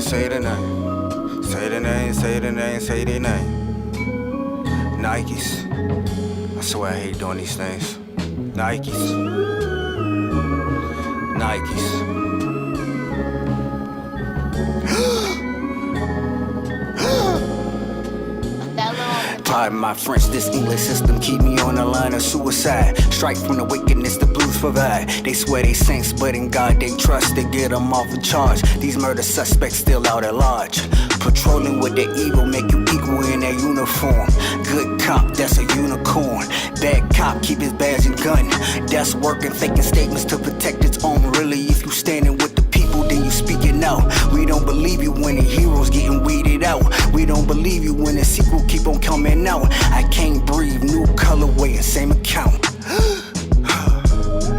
say the name. Say the name, say the name, say the name. Nikes. I swear I hate doing these things. Nikes. Nikes. Pardon my French, this English system keep me on the line of suicide. Strike from the wickedness the blues provide. They swear they saints, but in God they trust. They get them off a charge. These murder suspects still out at large. Patrolling with their evil, make you equal in their uniform. Good cop, that's a unicorn. Bad cop, keep his badge and gun. That's working, faking statements to protect its own. Really, if you standing with the people, then you speaking out. We don't believe you when the heroes getting weeded out. We don't believe you when the sequel keep on coming out. I can't breathe, new colorway and same account.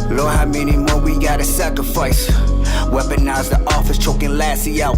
Lord, how many more we gotta sacrifice? Weaponize the office, choking Lassie out.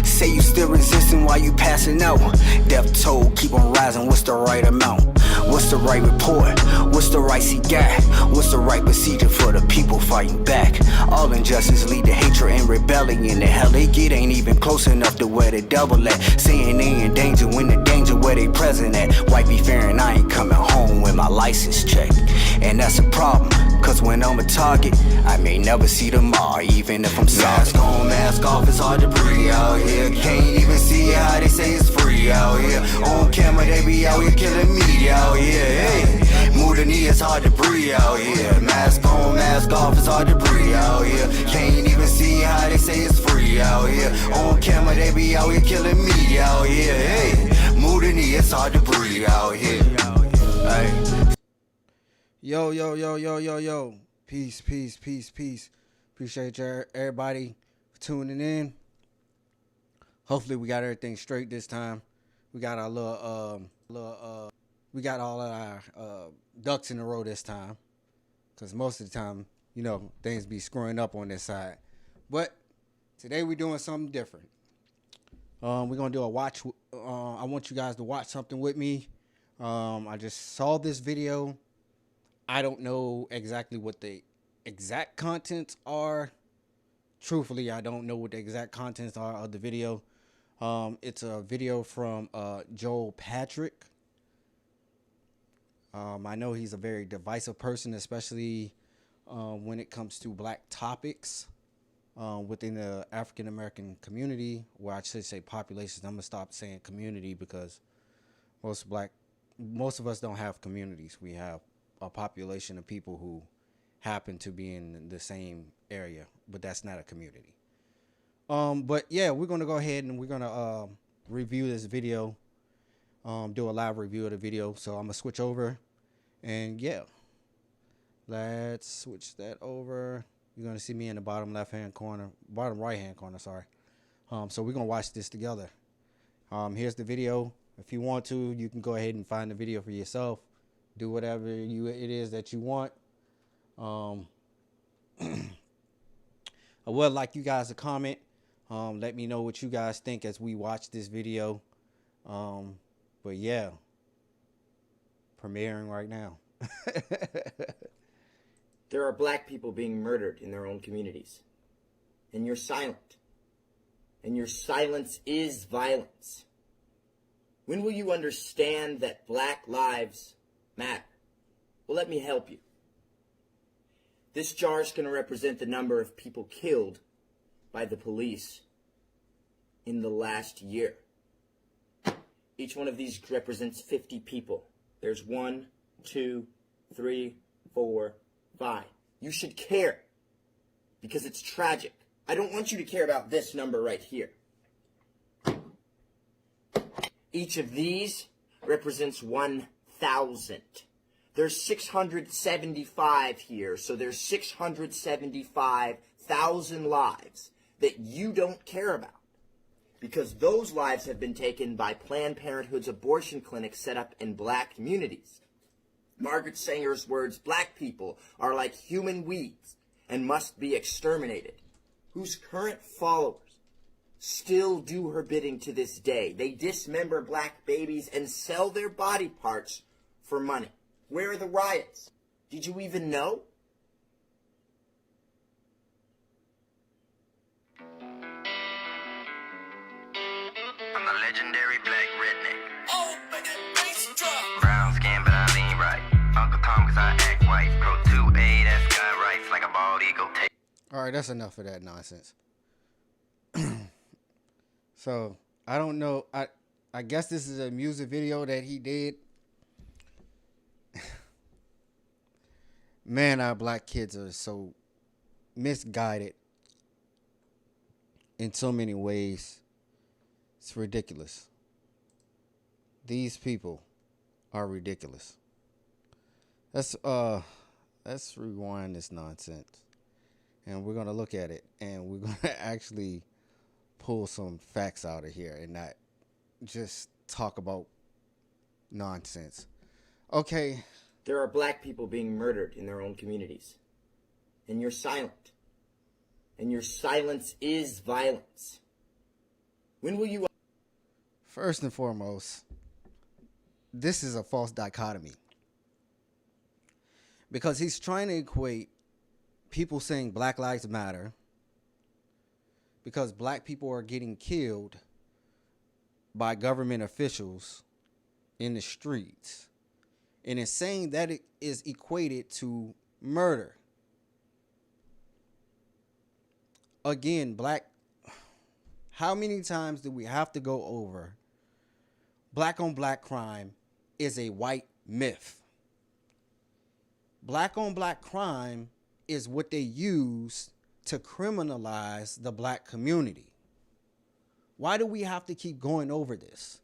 Say you still resisting while you passing out. Death toll keep on rising, what's the right amount? What's the right report? What's the right CGI? What's the right procedure for the people fighting back? All injustice lead to hatred and rebellion. The hell they get ain't even close enough to where the devil at. Saying they in danger when the danger where they present at. White be fearing I ain't coming home with my license checked. And that's a problem, cause when I'm a target, I may never see tomorrow, even if I'm sorry. Mask on, mask off, it's hard to breathe out here. Can't even see how they say it's free out here. On camera, they be out here killing me out here. Hey, move the knee, it's hard to breathe out here. Mask on, mask off, it's hard to breathe out here. Can't even see how they say it's free out here. On camera, they be out here killing me out here. Hey, move the knee, it's hard to breathe out here. Hey. Yo. Peace. Appreciate everybody for tuning in. Hopefully we got everything straight this time. We got our we got all of our ducks in a row this time. Because most of the time, things be screwing up on this side. But today we're doing something different. We're going to do a watch. I want you guys to watch something with me. I just saw this video. I don't know exactly what the exact contents are. Truthfully, I don't know what the exact contents are of the video. It's a video from Joel Patrick. I know he's a very divisive person, especially when it comes to black topics within the African American community, where I should say populations. I'm gonna stop saying community because most of us don't have communities. We have a population of people who happen to be in the same area, but that's not a community. But yeah, we're gonna go ahead and we're gonna review this video, do a live review of the video. So I'm gonna switch over, and yeah, let's switch that over. You're gonna see me in the bottom right hand corner, sorry. So we're gonna watch this together. Here's the video. If you want to, you can go ahead and find the video for yourself. Do whatever it is that you want. I would like you guys to comment. Let me know what you guys think as we watch this video. But yeah, premiering right now. There are black people being murdered in their own communities. And you're silent. And your silence is violence. When will you understand that black lives matter? Well, let me help you. This jar is going to represent the number of people killed by the police in the last year. Each one of these represents 50 people. There's 1, 2, 3, 4, 5. You should care because it's tragic. I don't want you to care about this number right here. Each of these represents 1,000. There's 675 here, so there's 675,000 lives that you don't care about because those lives have been taken by Planned Parenthood's abortion clinics set up in black communities. Margaret Sanger's words, black people are like human weeds and must be exterminated, whose current followers still do her bidding to this day. They dismember black babies and sell their body parts for money. Where are the riots? Did you even know? legendary black redneck. Brown skin, but I lean right. Uncle Tom, cause I act white. Pro 2A, that's gun rights like a bald eagle. All right, that's enough of that nonsense. So I don't know. I guess this is a music video that he did. Man, our black kids are so misguided in so many ways. It's ridiculous. These people are ridiculous. Let's rewind this nonsense. And we're gonna look at it, and we're gonna actually pull some facts out of here and not just talk about nonsense. Okay. There are black people being murdered in their own communities. And you're silent. And your silence is violence. When will you... First and foremost, this is a false dichotomy. Because he's trying to equate people saying Black Lives Matter because black people are getting killed by government officials in the streets. And it's saying that it is equated to murder. Again, how many times do we have to go over black on black crime is a white myth? Black on black crime is what they use to criminalize the black community. Why do we have to keep going over this?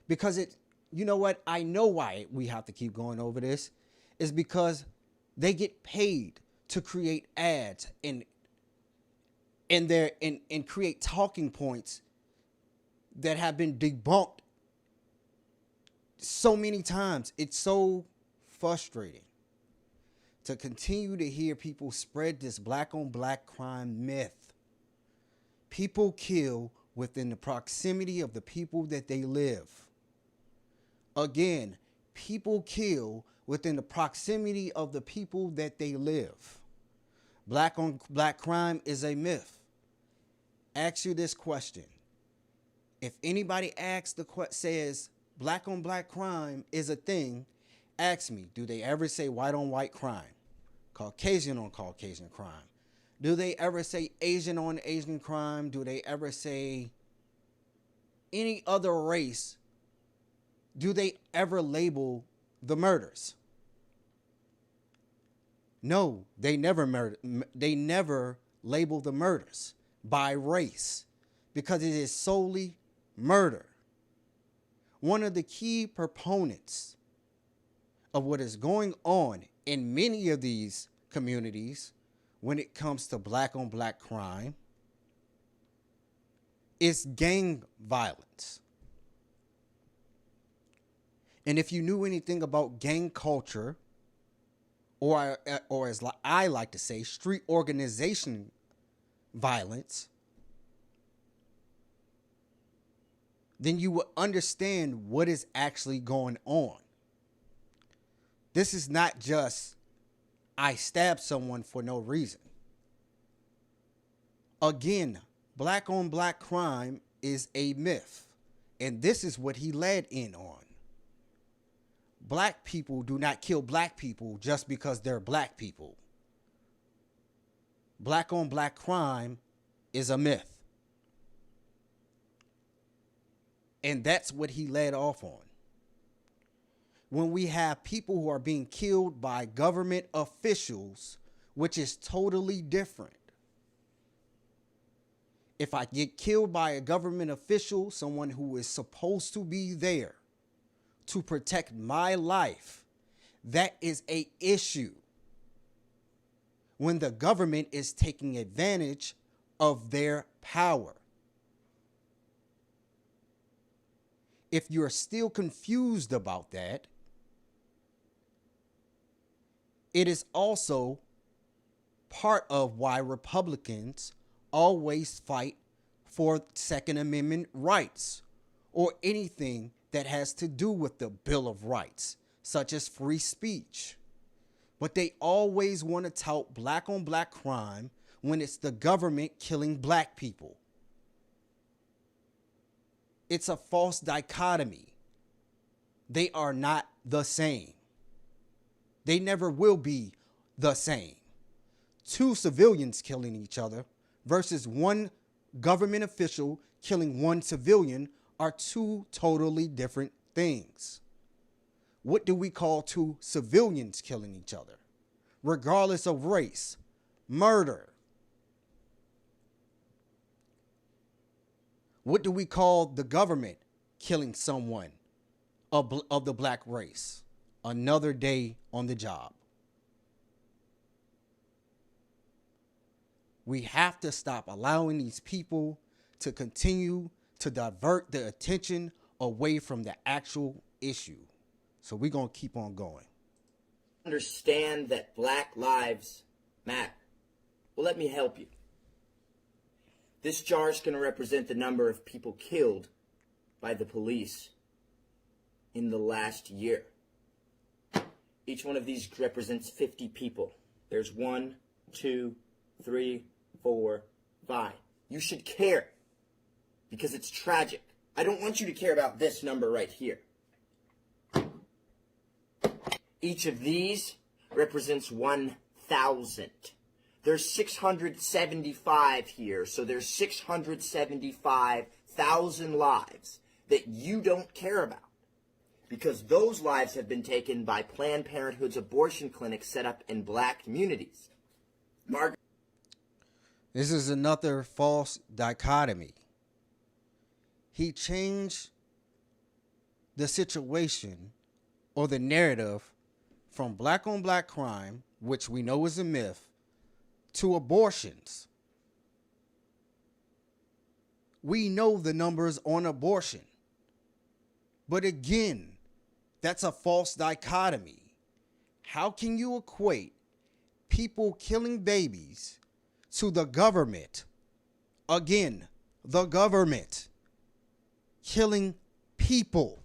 Because you know what? I know why we have to keep going over this is because they get paid to create ads and create talking points that have been debunked so many times. It's so frustrating to continue to hear people spread this black on black crime myth. People kill within the proximity of the people that they live. Again, people kill within the proximity of the people that they live. Black on black crime is a myth. Ask you this question. If anybody says black on black crime is a thing, ask me, do they ever say white on white crime? Caucasian on Caucasian crime? Do they ever say Asian on Asian crime? Do they ever say any other race? Do they ever label the murders? No, they never label the murders by race because it is solely murder. One of the key proponents of what is going on in many of these communities when it comes to black on black crime is gang violence. And if you knew anything about gang culture, or as I like to say, street organization violence, then you would understand what is actually going on. This is not just I stabbed someone for no reason. Again, black on black crime is a myth. And this is what he led in on. Black people do not kill black people just because they're black people. Black on black crime is a myth. And that's what he led off on. When we have people who are being killed by government officials, which is totally different. If I get killed by a government official, someone who is supposed to be there to protect my life, that is an issue. When the government is taking advantage of their power. If you're still confused about that, it is also part of why Republicans always fight for Second Amendment rights or anything that has to do with the Bill of Rights, such as free speech. But they always want to tout black on black crime when it's the government killing black people. It's a false dichotomy. They are not the same. They never will be the same. Two civilians killing each other versus one government official killing one civilian are two totally different things. What do we call two civilians killing each other? Regardless of race, murder. What do we call the government killing someone of the black race? Another day on the job. We have to stop allowing these people to continue to divert the attention away from the actual issue. So we're going to keep on going. Understand that black lives matter. Well, let me help you. This jar is going to represent the number of people killed by the police in the last year. Each one of these represents 50 people. There's 1, 2, 3, 4, 5. You should care because it's tragic. I don't want you to care about this number right here. Each of these represents 1,000. There's 675 here, so there's 675,000 lives that you don't care about because those lives have been taken by Planned Parenthood's abortion clinics set up in black communities. This is another false dichotomy. He changed the situation or the narrative from black on black crime, which we know is a myth, to abortions. We know the numbers on abortion. But again, that's a false dichotomy. How can you equate people killing babies to the government? Again, the government killing people.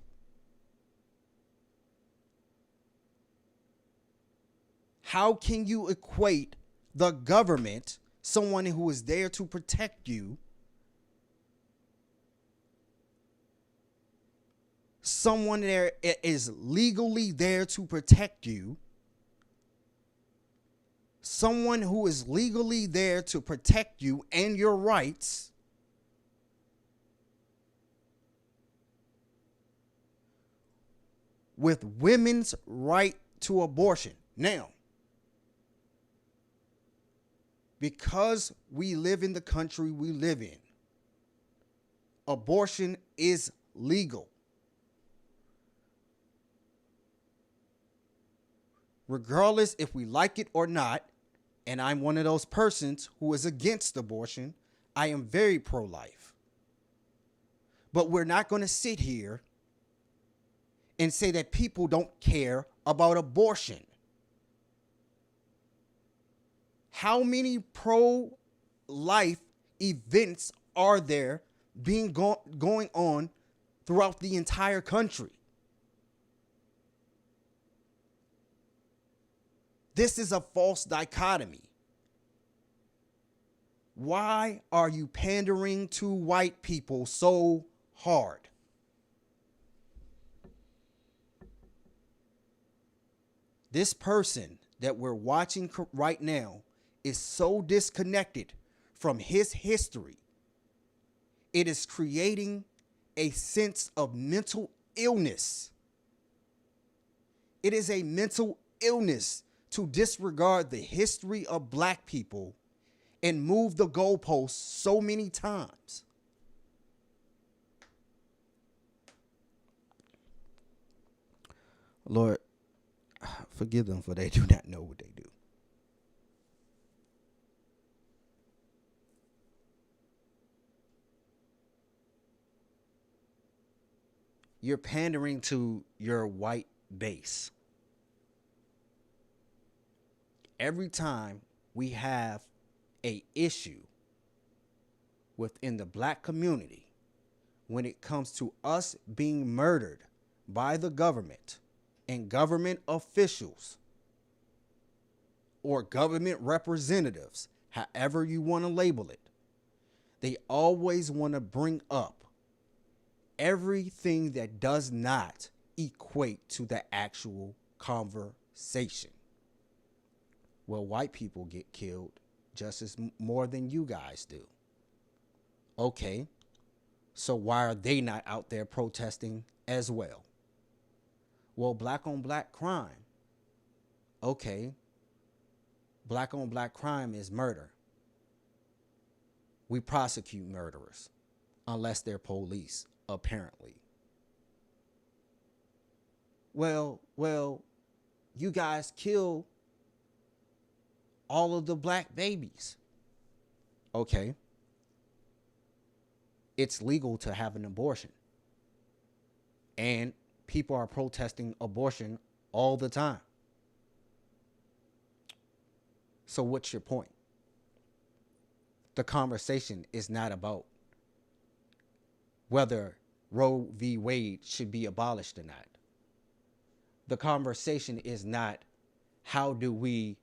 How can you equate the government, someone who is there to protect you, someone there is legally there to protect you, someone who is legally there to protect you and your rights, with women's right to abortion? Now, because we live in the country we live in, abortion is legal. Regardless if we like it or not, and I'm one of those persons who is against abortion, I am very pro-life. But we're not going to sit here and say that people don't care about abortion. How many pro-life events are there being going on throughout the entire country? This is a false dichotomy. Why are you pandering to white people so hard? This person that we're watching right now is so disconnected from his history. It is creating a sense of mental illness. It is a mental illness to disregard the history of black people and move the goalposts so many times. Lord, forgive them, for they do not know what they do. You're pandering to your white base. Every time we have an issue within the black community, when it comes to us being murdered by the government and government officials or government representatives, however you want to label it, they always want to bring up everything that does not equate to the actual conversation. Well, white people get killed just as more than you guys do. Okay, so why are they not out there protesting as well? Well, black on black crime. Okay, black on black crime is murder. We prosecute murderers unless they're police, apparently. Well, you guys kill all of the black babies. Okay. It's legal to have an abortion. And people are protesting abortion all the time. So what's your point? The conversation is not about whether Roe v. Wade should be abolished or not. The conversation is not how do we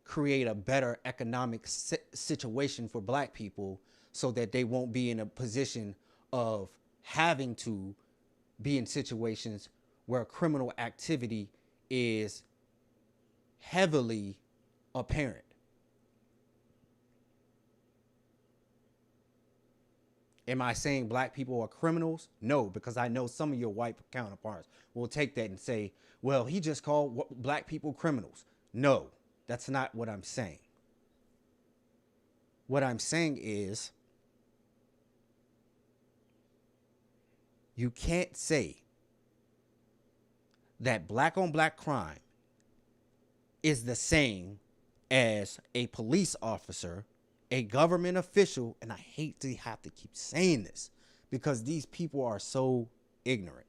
create a better economic situation for black people so that they won't be in a position of having to be in situations where criminal activity is heavily apparent. Am I saying black people are criminals? No, because I know some of your white counterparts will take that and say, well, he just called black people criminals. No, that's not what I'm saying. What I'm saying is you can't say that black on black crime is the same as a police officer, a government official, and I hate to have to keep saying this because these people are so ignorant.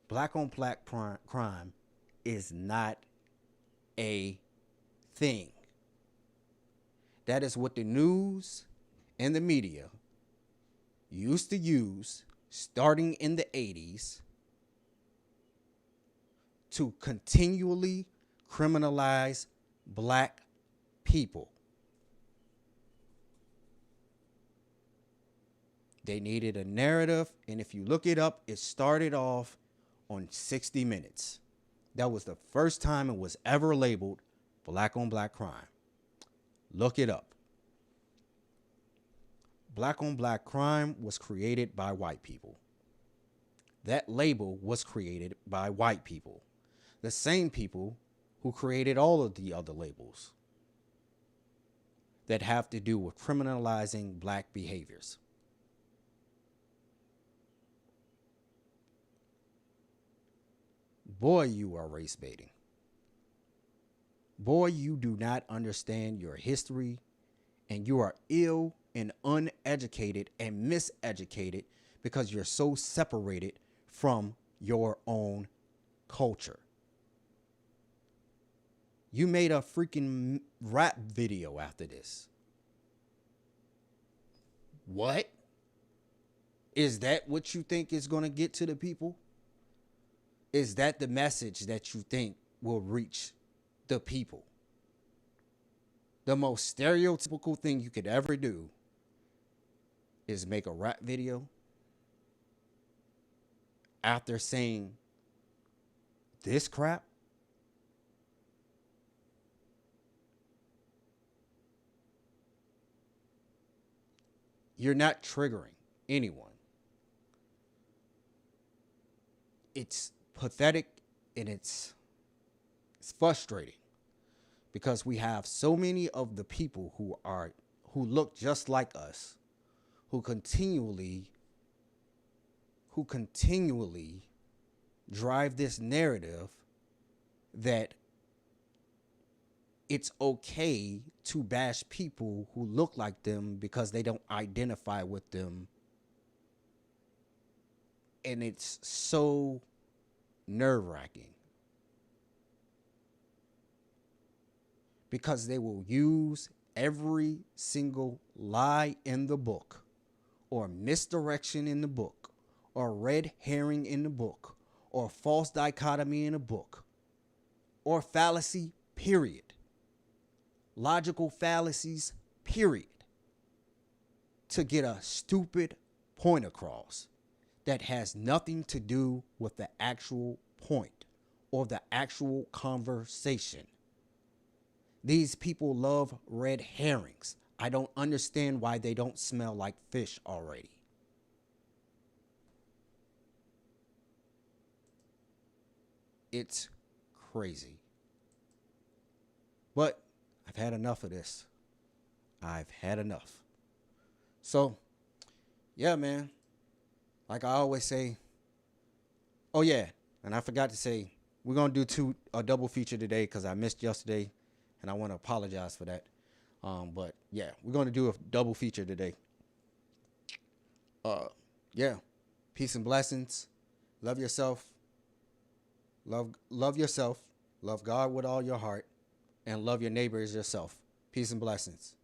Black on black crime is not a thing. That is what the news and the media used to use starting in the 80s to continually criminalize black people. They needed a narrative, and if you look it up, it started off on 60 Minutes. That was the first time it was ever labeled black on black crime. Look it up. Black on black crime was created by white people. That label was created by white people. The same people who created all of the other labels that have to do with criminalizing black behaviors. Boy, you are race baiting. Boy, you do not understand your history, and you are ill and uneducated and miseducated because you're so separated from your own culture. You made a freaking rap video after this. What? Is that what you think is going to get to the people? Is that the message that you think will reach the people? The most stereotypical thing you could ever do is make a rap video after saying this crap? You're not triggering anyone. It's pathetic and it's frustrating because we have so many of the people who look just like us, who continually drive this narrative that it's okay to bash people who look like them because they don't identify with them. And it's so nerve-wracking because they will use every single lie in the book or misdirection in the book or red herring in the book or false dichotomy in a book or fallacy, period. Logical fallacies, period, to get a stupid point across that has nothing to do with the actual point or the actual conversation. These people love red herrings. I don't understand why they don't smell like fish already. It's crazy. But I've had enough of this. I've had enough. So, yeah, man. Like I always say, oh yeah, and I forgot to say, we're going to do a double feature today because I missed yesterday, and I want to apologize for that. But yeah, we're going to do a double feature today. Yeah, peace and blessings. Love yourself. Love yourself. Love God with all your heart, and love your neighbor as yourself. Peace and blessings.